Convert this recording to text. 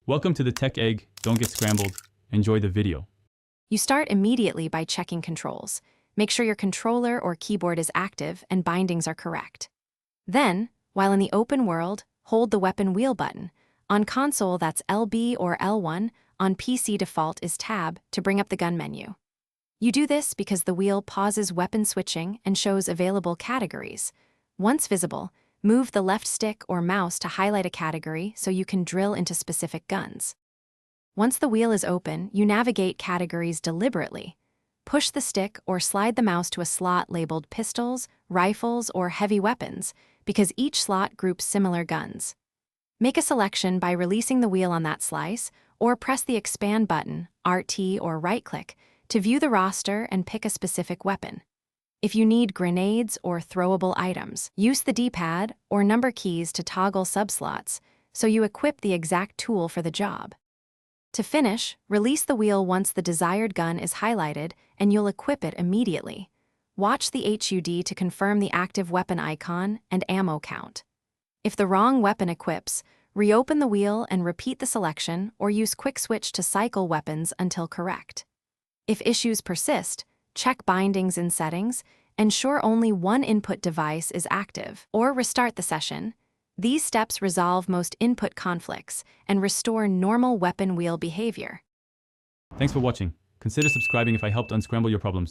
Welcome to the Tech Egg. Don't get scrambled. Enjoy the video. You start immediately by checking controls. Make sure your controller or keyboard is active and bindings are correct. Then, while in the open world, hold the weapon wheel button. On console, that's LB or L1. On PC, default is Tab to bring up the gun menu. You do this because the wheel pauses weapon switching and shows available categories. Once visible, move the left stick or mouse to highlight a category so you can drill into specific guns. Once the wheel is open, you navigate categories deliberately. Push the stick or slide the mouse to a slot labeled pistols, rifles, or heavy weapons, because each slot groups similar guns. Make a selection by releasing the wheel on that slice, or press the expand button, RT or right-click, to view the roster and pick a specific weapon. If you need grenades or throwable items, use the D-pad or number keys to toggle subslots so you equip the exact tool for the job. To finish, release the wheel once the desired gun is highlighted and you'll equip it immediately. Watch the HUD to confirm the active weapon icon and ammo count. If the wrong weapon equips, reopen the wheel and repeat the selection or use quick switch to cycle weapons until correct. If issues persist, check bindings in settings, ensure only one input device is active, or restart the session. These steps resolve most input conflicts and restore normal weapon wheel behavior. Thanks for watching. Consider subscribing if I helped unscramble your problems.